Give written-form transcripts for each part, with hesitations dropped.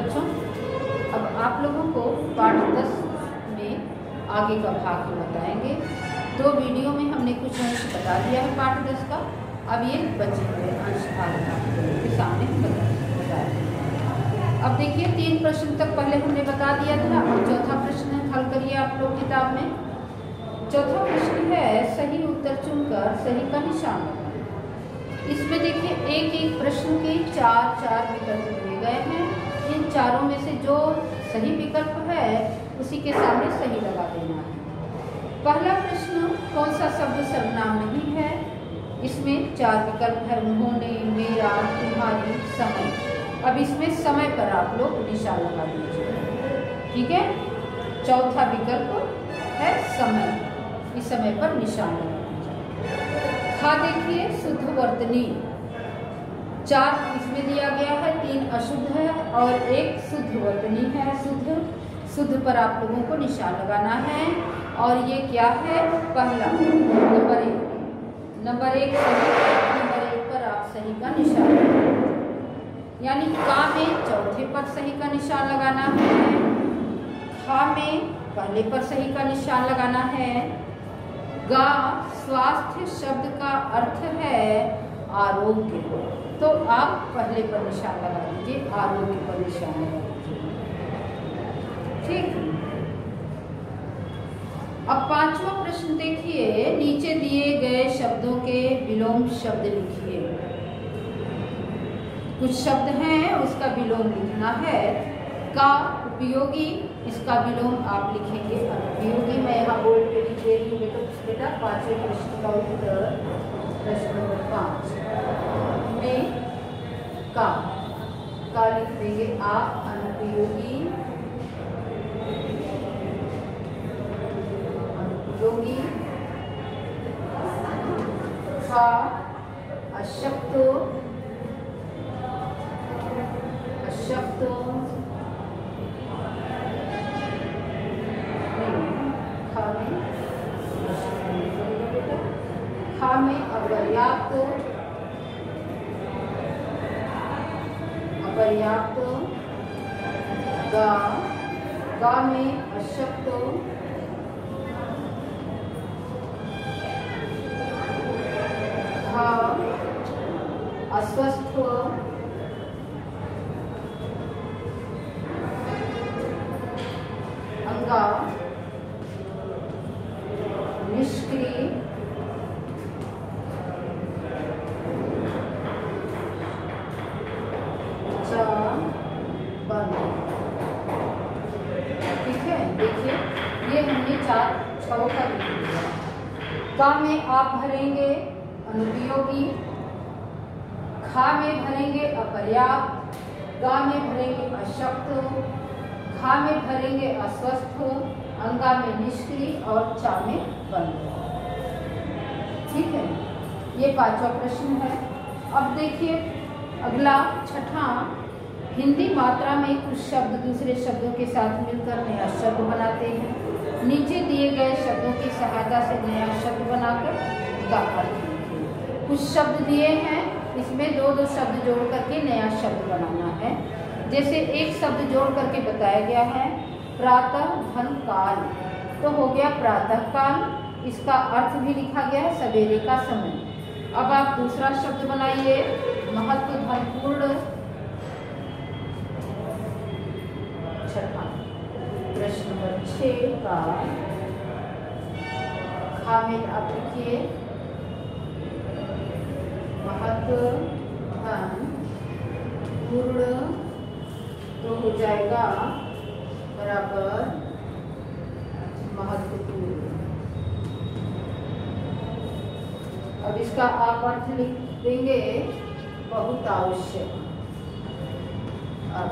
बच्चों, अब आप लोगों को पाठ 10 में आगे का भाग बताएंगे। 2 वीडियो में हमने कुछ अंश बता दिया है पाठ 10 का। अब ये बचे हुए अंश आगे आप लोगों के सामने बता देंगे। अब देखिए 3 प्रश्न तक पहले हमने बता दिया था और चौथा प्रश्न हल करिए आप लोग किताब में। चौथा प्रश्न है सही उत्तर चुनकर सही का निशान लगाना। इसमें देखिए एक एक प्रश्न के 4 विकल्प दिए गए हैं। इन चारों में से जो सही विकल्प है उसी के सामने सही लगा देना है। पहला प्रश्न कौन सा शब्द सर्वनाम नहीं है। इसमें 4 विकल्प है, उन्होंने, मेरा, तुम्हारी, समय। अब इसमें समय पर आप लोग निशान लगा दीजिए, ठीक है। चौथा विकल्प है समय, इस समय पर निशान लगा दीजिए। खा देखिए शुद्ध वर्तनी, 4 इसमें दिया गया है, 3 अशुद्ध है और 1 शुद्ध वर्तनी है। शुद्ध पर आप लोगों को निशान लगाना है। और ये क्या है, पहला नंबर 1 सही, नंबर 1 पर आप सही का निशान लगाना, यानी का में चौथे पर सही का निशान लगाना है, खा में पहले पर सही का निशान लगाना है। गा स्वास्थ्य शब्द का अर्थ है आरोग्य, तो आप पहले पर निशान लगा दीजिए, आरोग्य पर निशान लगा दीजिए, ठीक। अब 5वां प्रश्न देखिए, नीचे दिए गए शब्दों के विलोम शब्द लिखिए। कुछ शब्द हैं उसका विलोम लिखना है। का उपयोगी, इसका विलोम आप लिखेंगे अनुपयोगी। मैं यहाँ बोर्ड पे लिख दे रही हूँ बेटा 5वें प्रश्न का उत्तर, प्रश्न नंबर 5 में का लिख देंगे आप अनुपयोगी, अनुपयोगी। खा अशक्त, अशक्त। खा में अपर्याप्त, अपर्याप्त। गा में अशक्त, खा अस्वस्थ, अंगा निष्क्रिय, बंद, ठीक है। देखिए ये हमने 4 का लिख दिया। का में आप भरेंगे अनुपयोगी, खा में भरेंगे अपर्याप्त, गा में भरेंगे अशक्त, खा में भरेंगे अस्वस्थ, अंगा में निष्क्रिय और चा में बंद, ठीक है। ये 5वां प्रश्न है। अब देखिए अगला 6ठा, हिंदी मात्रा में कुछ शब्द दूसरे शब्दों के साथ मिलकर नया शब्द बनाते हैं। नीचे दिए गए शब्दों की सहायता से नया शब्द बनाकर का अर्थ लिखिए। कुछ शब्द दिए हैं, इसमें 2 शब्द जोड़ करके नया शब्द बनाना है। जैसे एक शब्द जोड़ करके बताया गया है प्रातः धन काल, तो हो गया प्रातः काल, इसका अर्थ भी लिखा गया है सवेरे का समय। अब आप दूसरा शब्द बनाइए महत्व धनपूर्ण। प्रश्न नंबर 6 का खा में आप लिखिए महत्व धन पूर्ण, तो हो जाएगा बराबर महत्वपूर्ण। अब इसका आप अर्थ लिख देंगे बहुत आवश्यक। अब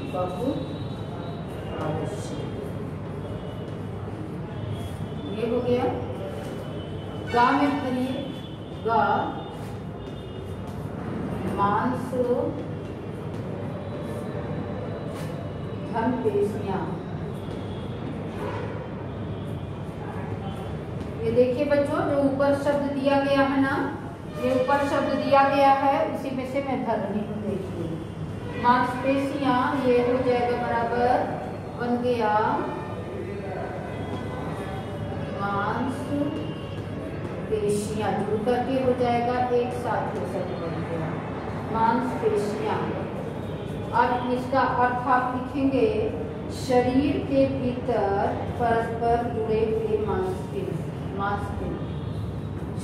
बहुत आवश्यक, ये हो गया। गा में भरिए गा मांस धन पेशियां। ये देखिए बच्चों, जो ऊपर शब्द दिया गया है ना, ये ऊपर शब्द दिया गया है, उसी में से मैं भर रही हूँ। देखिए मांसपेशियां, ये हो जाएगा बराबर बन गया मांसपेशियां, जुड़ करके हो जाएगा एक साथ ये शब्द बन गया मांसपेशियां। अब इसका अर्थ आप लिखेंगे शरीर के भीतर परस्पर जुड़े हुए मांसपेशियां,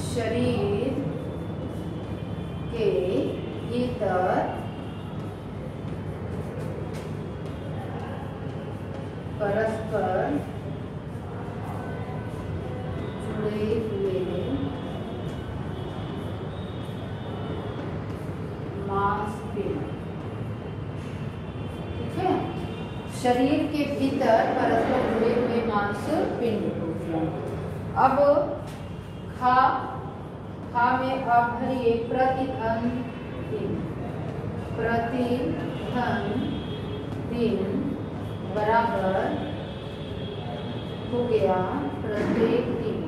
शरीर के भीतर परस्पर जुड़े हुए मांसपेशियां। ठीक है, शरीर के भीतर परस्पर जुड़े हुए मांसपिंड। अब खा में आप भरिए प्रतिधन दिन बराबर हो गया प्रत्येक दिन।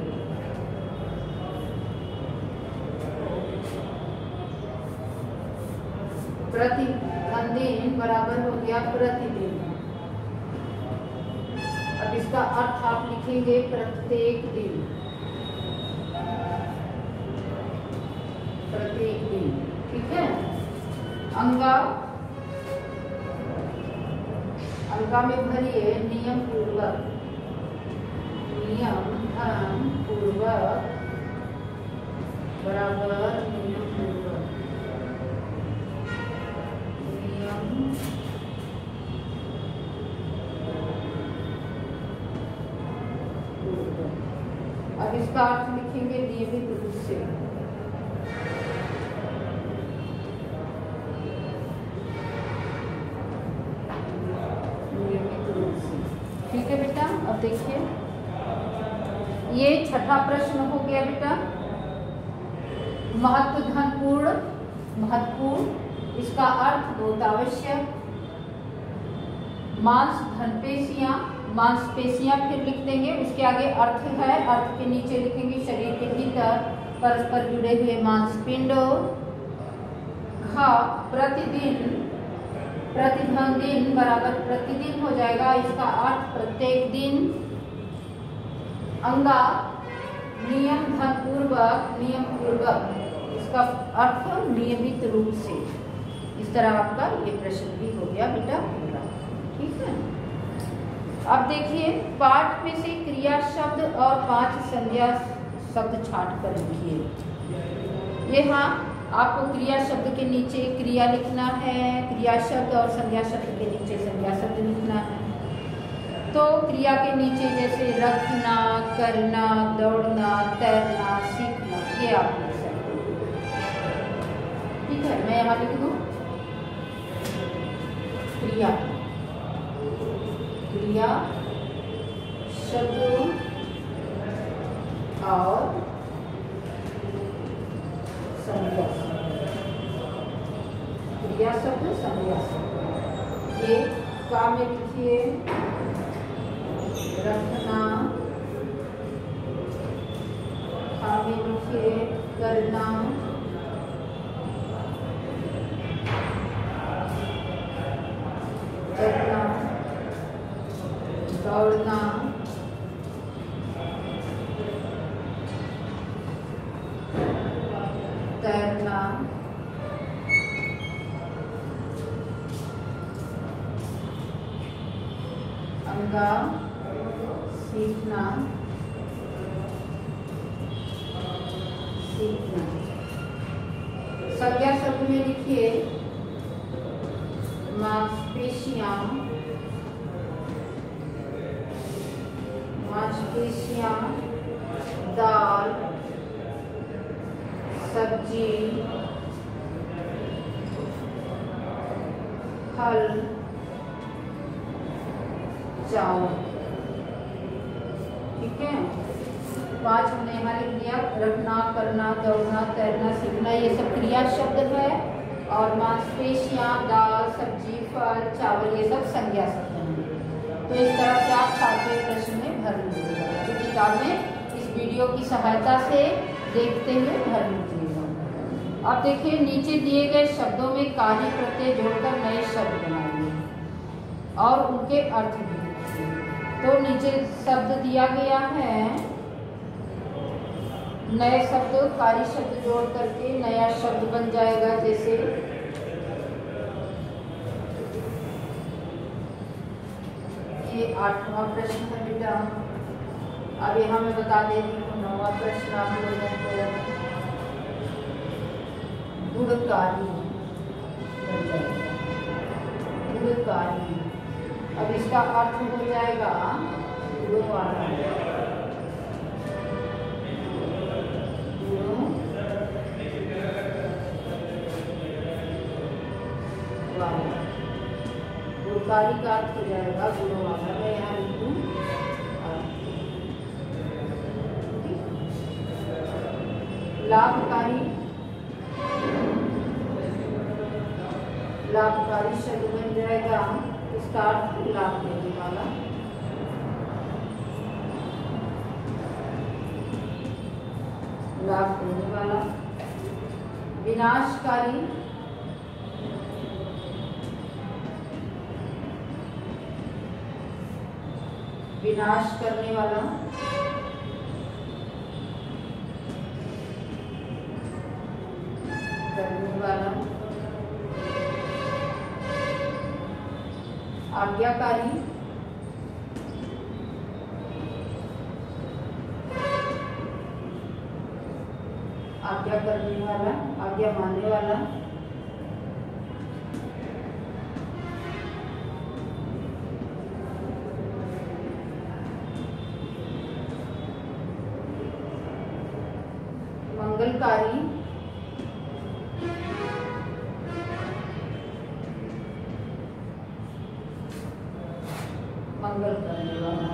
प्रतिधन दिन बराबर हो गया प्रतिदिन। अब इसका अर्थ आप लिखेंगे प्रत्येक दिन, प्रत्येक दिन। ठीक है, अंगा में भरिए नियम पूर्वक बराबर नियम पूर्वक। अब इसका अर्थ लिखेंगे नियमित रूप से। ठीक है बेटा, अब देखिए ये छठा प्रश्न हो गया बेटा। महत्वपूर्ण, इसका अर्थ बहुत आवश्यक। मांसपेशियां फिर लिख देंगे, उसके आगे अर्थ है, अर्थ के नीचे लिखेंगे शरीर के भीतर परस्पर जुड़े हुए मांसपिंडों। प्रतिधन दिन बराबर प्रतिदिन हो जाएगा, इसका अर्थ प्रत्येक दिन। अंगा नियम पूर्वक, इसका अर्थ नियमित रूप से। इस तरह आपका ये प्रश्न भी हो गया बेटा पूरा। ठीक है, अब देखिए पाठ में से क्रिया शब्द और 5 संज्ञा शब्द छांट कर लिखिए। ये हाँ, आपको क्रिया शब्द के नीचे क्रिया लिखना है, क्रिया शब्द और संज्ञा शब्द के नीचे संज्ञा शब्द लिखना है। तो क्रिया के नीचे जैसे रखना, करना, दौड़ना, तैरना, सीखना, ये आप लिख सकते हैं। ठीक है, मैं यहाँ लिख दूँ क्रिया शब्द और संज्ञा शब्द, क्रिया शब्द संज्ञा शब्द। ये का में लिखिए रखना, खा में लिखिए करना, चलना, दौड़ना, तैरना, अंगा, सीखना। संज्ञा शब्द में लिखिए मांसपेशियां, दाल, सब्जी, फल, चावल। ठीक है, 5 हमने यहाँ लिख दिया। रखना, करना, दौड़ना, तैरना, सीखना, ये सब क्रिया शब्द है। और मांसपेशियां, दाल, सब्जी, फल, चावल, ये सब संज्ञा शब्द हैं। तो इस तरह से आप 7वें प्रश्न में भर लीजिएगा। तो किताब में इस वीडियो की सहायता से देखते हुए भर लीजिएगा। अब देखिए नीचे दिए गए शब्दों में कारी प्रत्यय जोड़कर नए शब्द बनाइए और उनके अर्थ भी लिखिए। तो नीचे शब्द दिया गया है, नए शब्द कारी शब्द जोड़ करके नया शब्द बन जाएगा। जैसे ये 8वां प्रश्न है बेटा। अब यहाँ मैं बता देती हूँ 9वां प्रश्न आप लोगों को गुणकारी बन जाएगा, गुणकारी। अब इसका अर्थ हो जाएगा गुणों वाला, गुणों वाला। गुणकारी का अर्थ हो जाएगा गुणों वाला। मैं यहाँ लिखूँ लाभकारी, लाभकारी शब्द बन जाएगा, इसका अर्थ लाभ देने वाला। लाभ देने वाला। विनाशकारी, विनाश करने वाला। करने वाला। आज्ञाकारी, आज्ञा करने वाला, आज्ञा मानने वाला। मंगलकारी, मंगल करने वाला।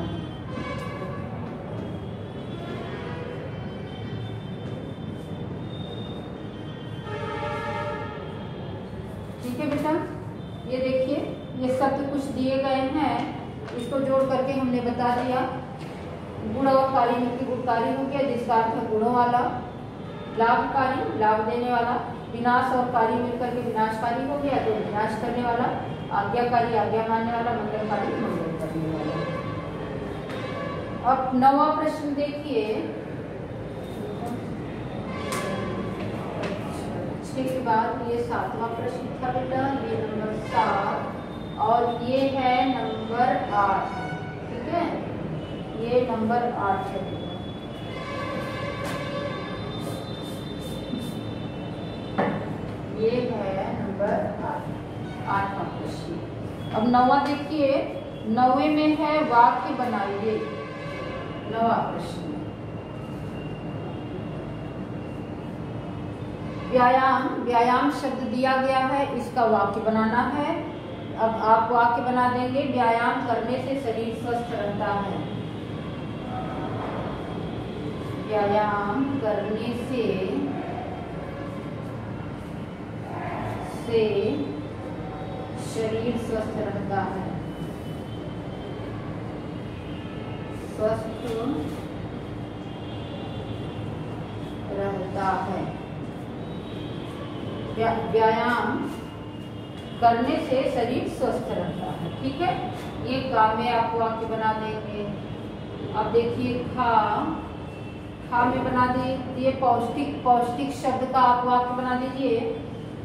ठीक है बेटा, ये देखिए ये शब्द कुछ दिए गए हैं, इसको जोड़ करके हमने बता दिया। गुण और कारी मिलकर गुणकारी हो गया, जिसका अर्थ है गुणों वाला। लाभकारी, लाभ देने वाला। विनाश और कारी मिलकर के विनाशकारी हो गया, तो विनाश करने वाला। आज्ञाकारी, आज्ञा मानने वाला। मंगलकारी, मंगल करने वाला। अब 9वां प्रश्न देखिए। इसके बाद ये 7वां प्रश्न था बेटा, ये नंबर 7 और ये है नंबर 8। ठीक है, ये नंबर 8 है। ये है नंबर 8वां प्रश्न। अब 9वां देखिए, 9वें में है वाक्य बनाइए। 9वां प्रश्न व्यायाम, व्यायाम शब्द दिया गया है, इसका वाक्य बनाना है। अब आप वाक्य बना देंगे, व्यायाम करने से शरीर स्वस्थ रहता है। व्यायाम करने से शरीर स्वस्थ रहता है। स्वस्थ रहता है। व्यायाम करने से शरीर स्वस्थ रहता है। ठीक है, ये काम में आप वाक्य बना देंगे। अब देखिए खा में बना दीजिए पौष्टिक, पौष्टिक शब्द का आप वाक्य बना दीजिए।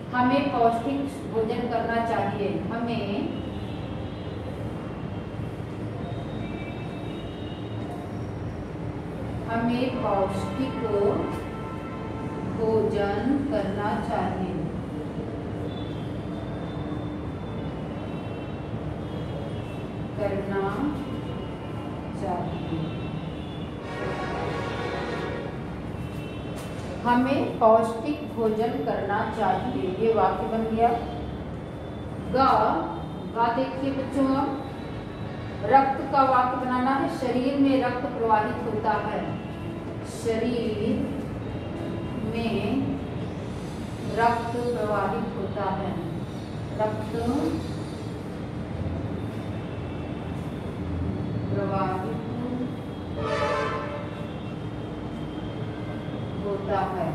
हमें पौष्टिक भोजन करना चाहिए। हमें पौष्टिक भोजन करना चाहिए। करना चाहिए। हमें पौष्टिक भोजन करना चाहिए, ये वाक्य बन गया। गा देखिए बच्चों, रक्त का वाक्य बनाना है। शरीर में रक्त प्रवाहित होता है। शरीर में रक्त प्रवाहित होता है। रक्त प्रवाहित होता है।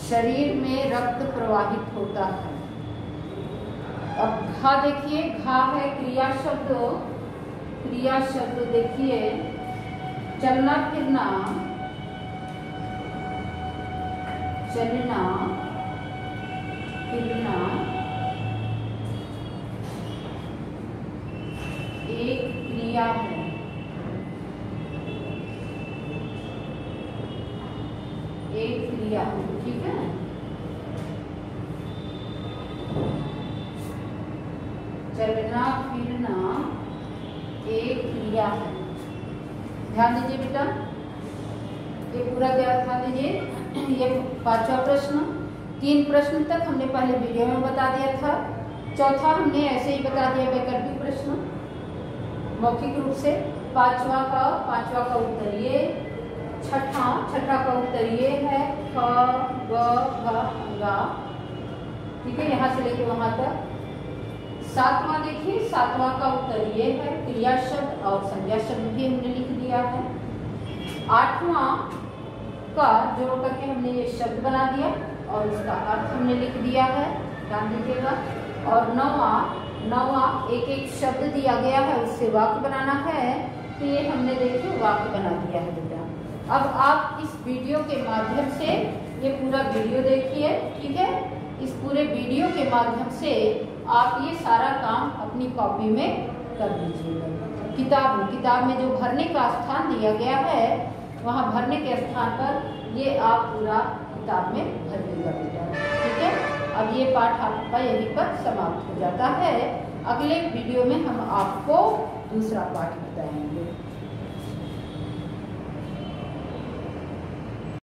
शरीर में रक्त प्रवाहित होता है। अब घा देखिए, घा है क्रिया शब्द। क्रिया शब्द देखिए, चलना फिरना, चलना फिरना एक क्रिया है। एक क्रिया, ठीक है। चलना फिरना एक क्रिया है। ध्यान दीजिए बेटा, ये पूरा ध्यान दीजिए। ये 5वां प्रश्न। 3 प्रश्न तक हमने पहले वीडियो में बता दिया था। चौथा हमने ऐसे ही बता दिया, वैकल्पिक प्रश्न मौखिक रूप से। 5वां का उत्तर ये। छठा का उत्तर ये है, ख ग घ गा, ठीक है, यहाँ से लेके वहां तक। 7वां देखिए, 7वां का उत्तर ये है, क्रिया शब्द और संज्ञा शब्द भी हमने लिख दिया है। 8वां का जोड़ करके हमने ये शब्द बना दिया और इसका अर्थ हमने लिख दिया है, ध्यान दीजिएगा। और 9वां एक शब्द दिया गया है, उससे वाक्य बनाना है, तो ये हमने देखिए वाक्य बना दिया है बेटा। अब आप इस वीडियो के माध्यम से ये पूरा वीडियो देखिए, ठीक है। इस पूरे वीडियो के माध्यम से आप ये सारा काम अपनी कॉपी में कर लीजिएगा। किताब में जो भरने का स्थान दिया गया है, वहाँ भरने के स्थान पर ये आप पूरा किताब में भर लीजिएगा बेटा, ठीक है। अब ये पाठ आपका यहीं पर समाप्त हो जाता है। अगले वीडियो में हम आपको दूसरा पाठ बताएंगे।